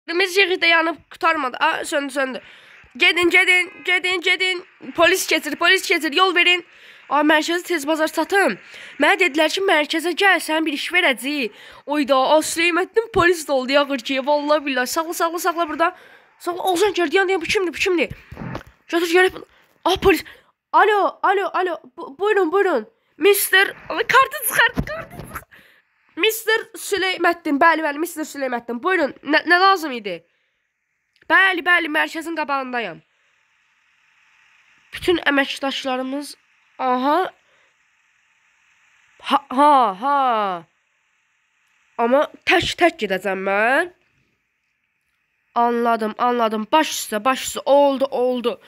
Qırmızı yığıda yanıb qurtarmadı. Söndü. Gedin. Polis keçir, yol verin. Mərkəzə tez bazar satım. Mənə dedilər ki, mərkəzə gəl, sən bir iş verəcəyik. Oyda, Süleyməddin polis də oldu, yağır ki, vallahi billahi. Saxla burada. Saxla, Ozan gəldi, yan, bu kimdir? Götür, gəlib. Polis. Alo. Buyurun. Mister, kartı çıxart. Mister Süleyməddin, bəli, Mister Süleyməddin. Buyurun, nə lazım idi? Bəli, mərkəzin qabağındayım. Bütün əməkdaşlarımız, ha. Amma tək gedəcəm mən. Anladım. Baş üstə. Oldu.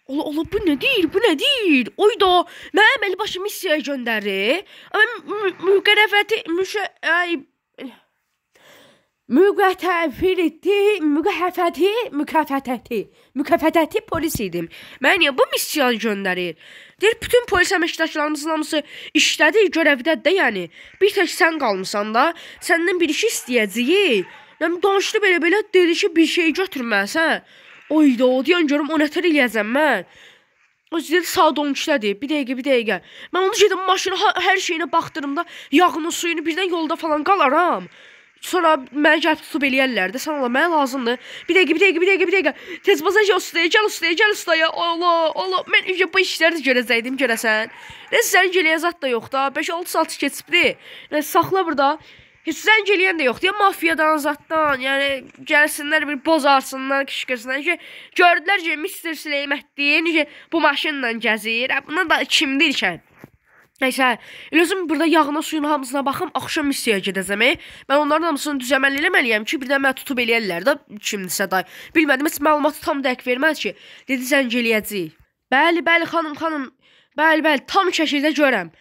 Ola, bu nə deyir? Oyda, mənim əli başı missiyaya göndərir. Amma mükafatəti polis idim. Mən niyə bu missiyaya göndərir? Deyir, bütün polis əməkdaşlarımızın hamısı işlədi, görəvdədir də, yəni. Bir tək sən qalmısan da, səndən bir iş istəyəcəyik. Danışdı belə, dedi ki, bir şey götürməsən. Oyda, deyən görüm, o nətər eləyəcəm mən. O deyir, saat 12-dədir, bir dəqiqə. Mən onu gedim maşına, hər şeyinə baxdırım da, yağını, suyunu birdən yolda falan qalaram. Sonra mənə gəlib tutub eləyərlər də, sən ola, mənə lazımdır. Bir dəqiqə. Tez baza gəl ustaya. Allah, mən ücə bu işləri görəcəkdim, görəsən. Nəsə, sən gələyə zat da yox da, 5-6 saat keçibdir. Nəsə, saxla burada. Heç zəng eləyən də yoxdur, ya mafiyadan, zatdan, yəni gəlsinlər, bir bozarsınlar, qışqırsınlar ki, gördülər ki, Mr. Süleyməddin bu maşınla gəzir, buna da kimdir ikən? Nəysə, özüm burada yağına, suyuna, hamısına baxım, axşam missiyaya gedəcəm, mən onların hamısını düzəməlli eləməliyəm ki, birdən mənə tutub eləyərlər də, kimdirsə day. Bilmədim, heç məlumatı tam dəqiq verməz ki, dedi, zəng eləyəcəyik. Bəli, xanım, bəli, tam şəkildə görəm.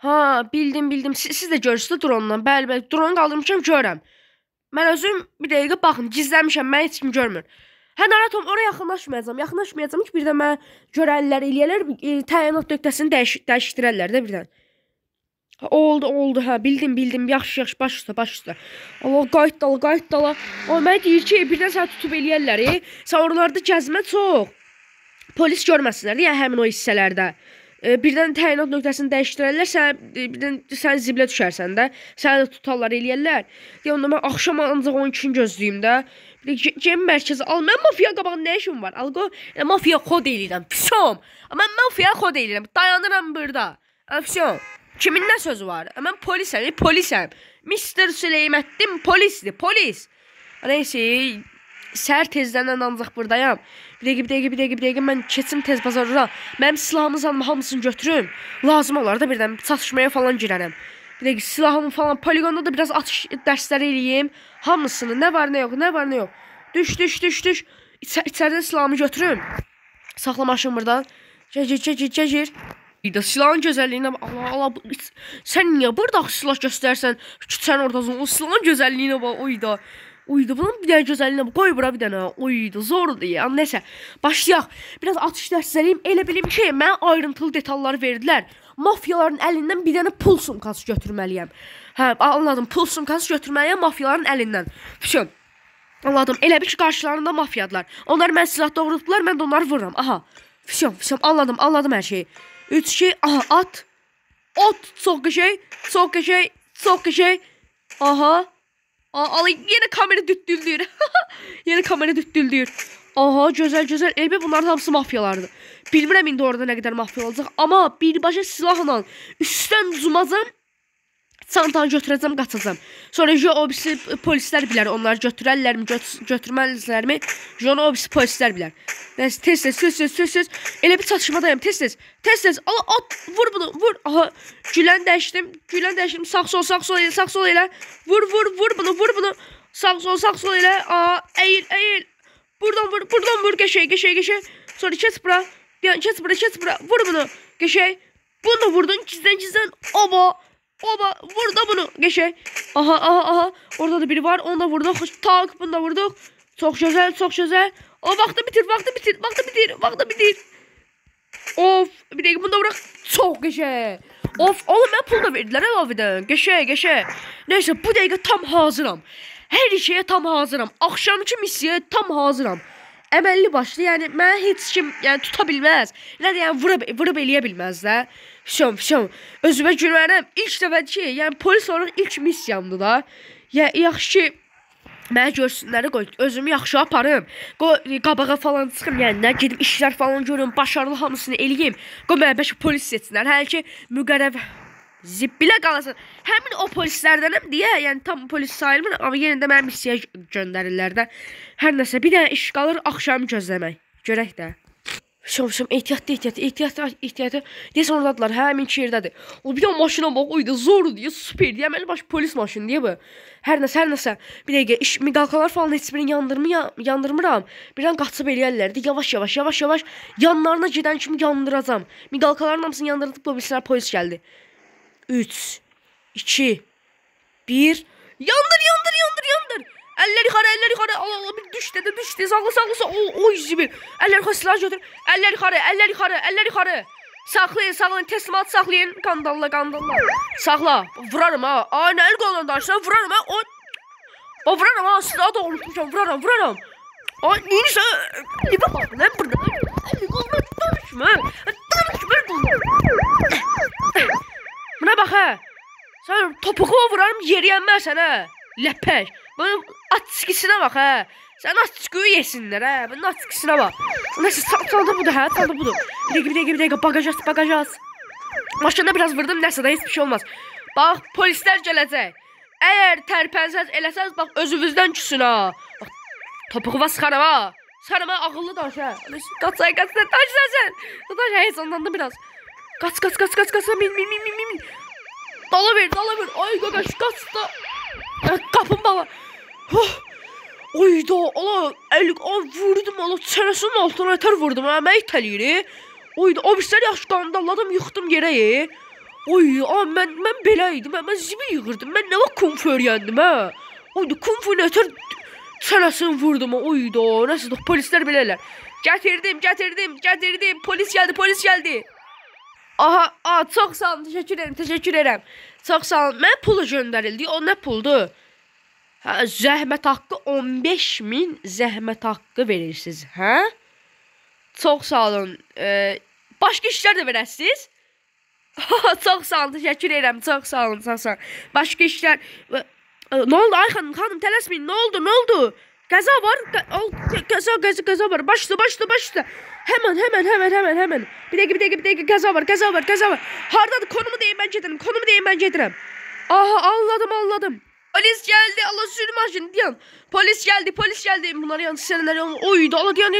Bildim. Siz də görürsünüz drondan. Bəli, dronu qaldırmışam, görəm. Mən özüm bir dəqiqə baxın, gizləmişəm, mən heç kim görmür. Narahatam, oraya yaxınlaşmayacam ki, birdən mənə görərlər, eləyərlər, təyinat nöqtəsini dəyişdirərlər də birdən. Oldu, bildim, yaxşı, baş üstə. Allah, qayıt dala. Mənə deyir ki, birdən səni tutub eləyərlər, sən oralarda gəzmə çox. Polis görməsinlər, yəni həmin o hissələrdə. Birdən təyinat nöqtəsini dəyişdirərlər, sən ziblə düşərsən də, səni də tutarlar, eləyərlər. Onda mən axşam ancaq 12-ni gözləyim də. Gemi mərkəzi, mən mafiya qabağında nə işim var? Mafiya xod eləyirəm, pisom. Mən mafiya xod eləyirəm, dayanıram burada. Pisom, kimin nə sözü var? Mən polisəm. Mr. Süleyməddin polis. Neyse, səhər tezdən ancaq buradayam. Bir dəqiqə, mən keçim tez bazarlara. Mənim silahımız hamısını götürüm. Lazım olar da birdən çatışmaya falan girərəm. Bir dəqiqə, silahımı falan, poligonda da biraz atış dərsləri eləyim. Hamısını, nə var nə yox. Düş. İçəridən silahımı götürüm. Saxla maşın buradan. Gir. Bir də silahın gözəlliyinə bax. Allah, sən niyə burada silah göstərsən? Sən oradasın, o silahın gözəlliyinə bax, Uydu, bunun bir dənə gözəlliyinə qoy bura bir dənə. Uydu, zordur ya. Nəsə, başlayaq. Biraz atış dərsləriyim. Elə bilim ki, mənə ayrıntılı detalları verdilər. Mafiyaların əlindən bir dənə pul sumkası götürməliyəm. Anladım. Pul sumkası götürməliyəm mafiyaların əlindən. Füsun. Anladım. Elə bir ki, qarşılarında mafiyadılar. Onlar mən silah doğrultdular, mən də onları vururam. Füsun. Anladım hər şeyi. 3-2, at. Çox qəşəng. Yine kamera düttüldür. Gözəl. Elbə bunların hamısı mafiyalardır. Bilmirəm indi orada nə qədər mafiya olacaq. Amma birbaşa silahla üstdən cumacam. Çantanı götürəcəm, qaçacam. Sonra o birisi polislər bilər. Onları götürərlərmi, götürməzlərmi? O birisi polislər bilər. Tez. Elə bir çatışmadayım. Tez. At, vur bunu, vur. Gülən dəyişdim. Sağ sol elə. Vur bunu. Sağ sol elə. Əyil. Buradan vur. Qəşəng. Sonra keç bura. Vur bunu. Qəşəng. Bunu da vurdun. Gizlən. Oba, vur da bunu. Qəşəng. Aha. Orada da biri var. Onu da vurduk. Tak, bunu da vurduk. Çox gözəl. Vaxtı bitir. Of, bir dəqiqə bunu da vuraq. Çox qəşəng. Oğlum, mən pul da verdilər əlavədən. Qəşəng. Neysə, bu dəqiqə tam hazıram. Hər şeyə tam hazıram. Axşamki missiyaya tam hazıram. Əməlli başlı, yəni mənə heç kim yəni tuta bilməz. Nə deyən vurub eləyə bilməz də. Şom. Özümə güvənirəm. İlk dəfə ki, yəni polis olaraq ilk missiyamdır da. Yaxşı ki mənə görsünlər, qoy özümü yaxşı aparım. Qoy qabağa falan çıxım, yəni nə gedim işlər falan görüm, başarılı hamısını eləyim. Qoy mənə bəlkə polis seçsinlər. Hələ ki müqərrəb zibbilə qalasın. Həmin o polislərdənəm deyə, yəni tam polis sayılmır, amma yenə də mənə missiyaya göndərirlər də. Hər nəsə, bir dənə iş qalır, axşamı gözləmək. Görək də. Şom, ehtiyatlı. Deyəsən oradadılar, həminki yerdədir. O bir dənə maşına bax, oydu, zordur deyə, süperdir. Əməli baş polis maşını deyə bu. Hər nəsə. Bir dəqiqə, miqalkalar falan heç birini yandırmıram. Birdən qaçıb eləyərlərdi. Yavaş. Yanlarına gedən kimi yandıracam. Miqalkaların hamısını yandırdıqla bilsinlər polis gəldi. 3, 2, 1. Yandır. Əlləri yuxarı. Allah, bir düşdü. Sağla. Oy zibil. Əlləri yuxarı, silah götür. Əlləri yuxarı. Saxlayın, teslimat saxlayın. Qandalla. Saxla. Vurarım ha. Ay, nə el qolundan danışsan, vurarım ha. O vurarım ha, silahı da unutmuşam, vuraram. Ay, neysə, libə bax, nə burada? El qolundan danışma. Buna bax ha. Sən topuğuma vurarım, yeriyənmər sənə. Ləpək. Bunun atçıqısına bax ha. Sən atçıqığı yesinlər ha. Bunun atçıqısına bax. Nəsə, çanta budur hə, çanta budur. Bir dəqiqə, bagaj. Maşında biraz vurdum, nəsə da heç bir şey olmaz. Bax, polislər gələcək. Əgər tərpənsəz, eləsəz, bax, özünüzdən küsün ha. Bax, topuğuma sıxarım ha. Sıxarım ha, ağıllı danış ha. Qaçsan, taşlasən. Taş, heyecanlandı biraz. Qaç, min. Dala ver. Ay, qaqaş, qaç da. Qapım baba. Oyda, vurdum, çənəsinin altına ətər vurdum, mən itəliyir. Oyda, o birisləri yaxşı qandalladım, yıxdım yerə. Oy, mən belə idim, mən zibil yığırdım, mən nə vaxt kung fu öyrəndim, hə? Oyda, kung fu ətər çənəsini vurdum, oyda, nəsə, polislər belələr. Gətirdim, polis gəldi. Aha, çox sağ olun, təşəkkür edirəm. Çox sağ olun, mən pulu göndərildi, o nə puldur? Zəhmət haqqı 15.000 zəhmət haqqı verirsiniz, hə? Çox sağ olun. Başqa işlər də verəsiniz? Çox sağ olun, təşəkkür edirəm. Çox sağ olun. Başqa işlər... Nə oldu? Ay xanım, tələsməyin. Nə oldu? Qəza var. Qəza var. Başla. Həmən. Bir dəqiqə, qəza var. Hardadır? Konumu deyin, mən gedirəm. Aha, anladım. Polis gəldi, Allah sürü maşını diyan. Polis gəldi. Bunlar yanı sənələr yanı. Oydu, Allah diyan.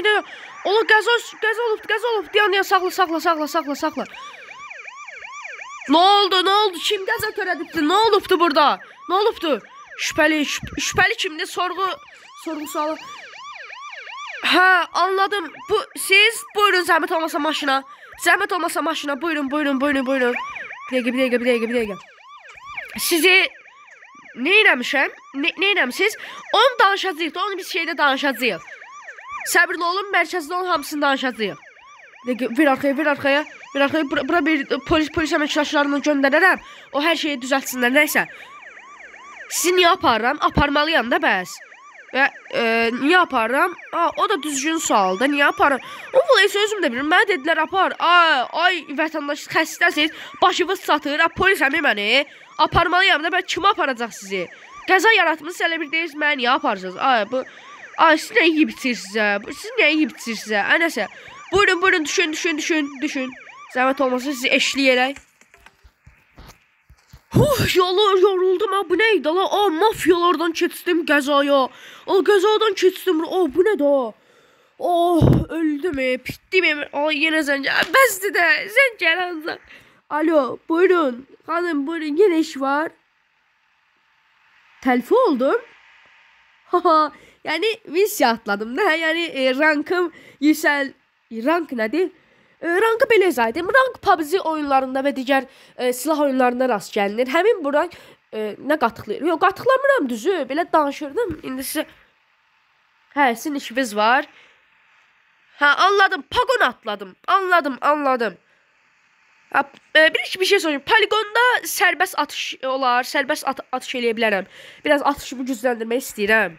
Allah qəza olub. Diyan, saxla. Nə oldu? Kim qəza törədibdi? Nə olubdu burada? Nə olubdu? Şübhəli kimdir? Sorğu sualı. Hə, anladım. Siz buyurun, zəhmət olmasa maşına. Buyurun. Bir dəqiqə. Sizi nə eləmişsiniz? Onu danışacağıq, onu biz şeydə danışacağıq. Səbirli olun, mərkəzdə olun, hamısını danışacağıq. Bir arxaya. Bura bir polis əməkdaşlarını göndərərəm. O hər şeyi düzəltsinlər, nəysə. Sizi niyə aparıram? Aparmalıyam da bəs. Və niyə aparıram? O da düzgün sualdır, niyə aparıram? O heç özüm də bilmirəm, mənə dedilər apar. Ay, vətəndaş, xəstəsiniz, başınız çatır, polis əmi məni. Aparmalıyam da, mən kimi aparacaq sizi? Qəza yaratmışsınız, elə bir deyirsiniz, mənə niyə aparırsınız? Siz nə yiyib içirsiniz? Nəsə, buyurun, düşün. Zəhmət olmasa sizi eşləyərək. Yoruldum ha, bu neydi la? Mafyalardan keçdim qəzaya. Bu nədir o? Öldüm, bitdim. Yenə zəng. Bəsdir də, zəng gələn. Alo, buyurun. Xanım, buyurun, yenə iş var. Təlfi oldum. Yəni, missiya atladım da. Yəni, rankım yüksəl... Rank nədir? Rankı belə izah edim. Rank PUBG oyunlarında və digər silah oyunlarında rast gəlinir. Həmin bu rank nə qatıqlayır? Yox, qatıqlamıram düzü. Belə danışırdım. İndi sizə... sizin işiniz var. Anladım. Pagon atladım. Anladım. Bir şey sorayım. Poligonda sərbəst atış olar, sərbəst atış eləyə bilərəm. Biraz atışımı gücləndirmək istəyirəm.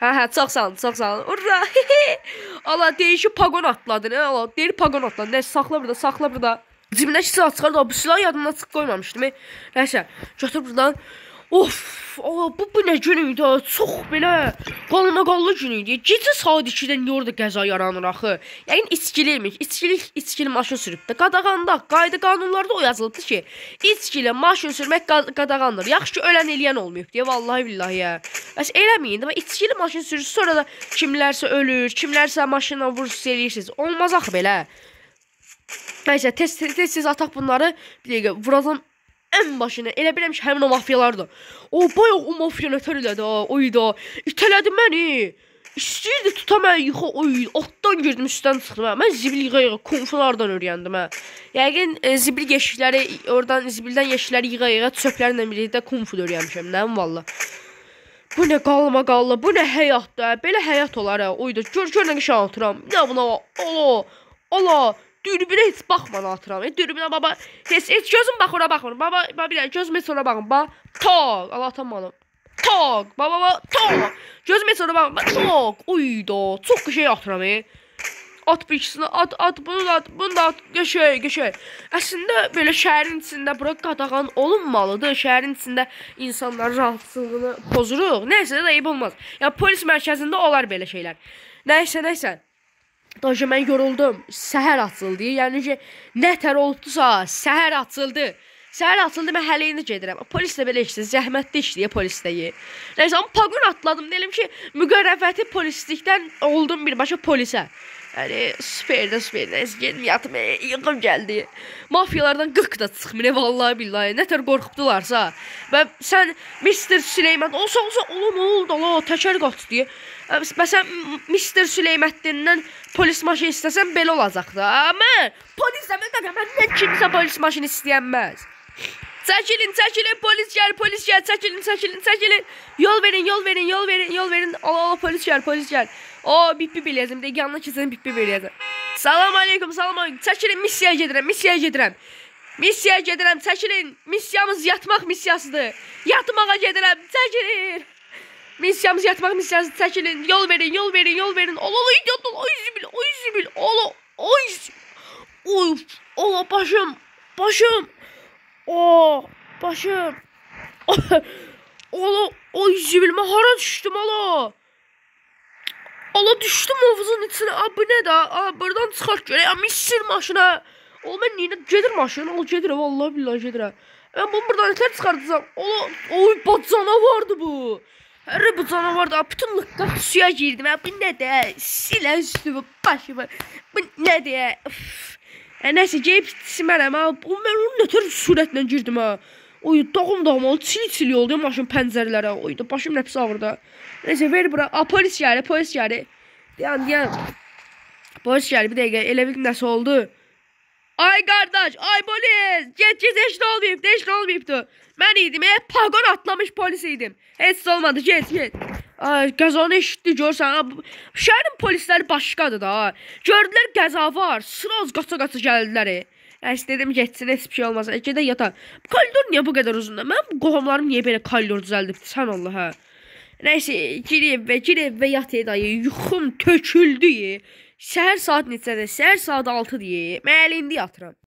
Hə, çox sağ olun, çox sağ olun. Ura! Allah deyişi pagon atladı, nə? Allah deyir pagon atladı. Nə saxla burada, saxla burada. Cibimdəki silah çıxardı, bu silah yadımdan çıx qoymamışdım. Nəysə, götür buradan. Of, bu nə gün idi? Çox belə qalmaqallı gün idi. Gecə saat 2-dən niyə orada qəza yaranır axı? Yəni içkiliymiş. İçkili maşın sürüb də qadağanda, qayda qanunlarda o yazılıbdı ki, içkili maşın sürmək qadağandır. Yaxşı ki, ölən eləyən olmayıb deyə vallahi billahi ya. Bəs eləməyin, amma içkili maşın sürürsüz, sonra da kimlərsə ölür, kimlərsə maşınla vurursunuz eləyirsiniz. Olmaz axı belə. Nəysə, tez ataq bunları. Bir dəqiqə, vuracam ən başına. Elə biləm ki, həmin o mafiyalardır. Bayaq o mafiya nətər elədi, oyda. İtələdi məni. İstəyirdi tutamaya yıxa, otdan girdim, üstdən çıxdım. Mən zibil yığa-yığa, konfulardan öyrəndim. Yəqin zibil yeşikləri, oradan zibildən yeşikləri yığa-yığa, çöplərlə birlikdə konfu da öyrənmişəm, nəyim valla. Bu nə qalma, bu nə həyatdır, belə həyat olar, oyda. Gör nə qışa atıram. Nə buna, Allah. Dürbünə heç baxmadan atıram. Dürbünə baba heç gözüm bax ora baxmır. Baba bir də gözüm heç ora baxmır. Bax, tok, Allah atammadım. Tok, baba, tok. Gözüm heç ora baxmır. Tok, uyda, çox şey atıram. At bir ikisini, at, bunu da at, geçey. Əslində belə şəhərin içində bura qadağan olunmalıdır. Şəhərin içində insanların rahatsızlığını pozuruq. Nəysə də eyib olmaz. Ya polis mərkəzində olar belə şeylər. Nəysə. Daha mən yoruldum. Səhər açıldı. Yəni ki, nətər olubdusa, səhər açıldı. Mən hələ indi gedirəm. Polis də belə işləyir, zəhmətli işləyir polis də. Nəysə, amma pagon atladım. Deyim ki, müqərrəfəti polislikdən oldum birbaşa polisə. Yəni, süperdə. Nəysə, gedim yatım, yığım gəldi. Mafiyalardan qırq da çıxmır, vallahi billahi. Nətər qorxubdularsa. Və sən, Mr. Süleyman, olsa, ola, oldu, təkər qaçdı deyə. Məsələn, Mr. Süleyməddin'dən polis maşını istəsən, belə olacaq da. Mən nə kimsə polis maşını istəyənməz. Çəkilin, polis gəl, çəkilin. Yol verin. Allah, polis gəl. Bip eləyəcəm, deyək, yanına keçən bip eləyəcəm. Salam aleykum. Çəkilin, missiyaya gedirəm. Çəkilin, missiyamız yatmaq missiyasıdır. Yatmağa gedirəm, çəkilin. Missiyamız yatmaq missiyası, çəkilin. Yol verin. Oy zibil. Oy, başım. Başım. Oy zibil, mən hara düşdüm, düşdüm ovuzun içine. Bu nə da? Buradan çıxart görək. Missir maşına. Mən niyə gedir maşın? Gedir, vallahi billahi gedir. Mən bunu buradan nətər çıxardıcam? Oy, canavardı bu. Hər bu canavardı. Bütün lıqqaq suya girdim. Bu nədir? Silə üstümü, başımı. Bu nədir? Nəysə, geyib simərəm. Mən onun nətər sürətlə girdim. Oy, dağım, çili oldu maşın pəncərlərə. Oy, başım nəpsi ağırdı. Nəysə, ver bura. Polis gəlir. Dayan. Polis gəlir, bir dəqiqə. Elə bil nəsə oldu. Ay qardaş, ay polis. Get, heç nə olmayıbdı. Mən idim, pagon atlamış polis idim. Heç olmadı, get. Ay, qəzanı eşitdi, görsən. Şəhərin polisləri başqadır da. Gördülər qəza var, sıraz qaça gəldilər. Dedim, getsin, heç bir şey olmaz. Gedə yata. Koridor niyə bu qədər uzundur? Mənim qohumlarım niyə belə koridor düzəldibdir? Sən Allah, Nəysə, gir və yat dayı. Yuxum töküldü. Səhər saat neçədir? Səhər saat 6-dır. Mən indi yatıram.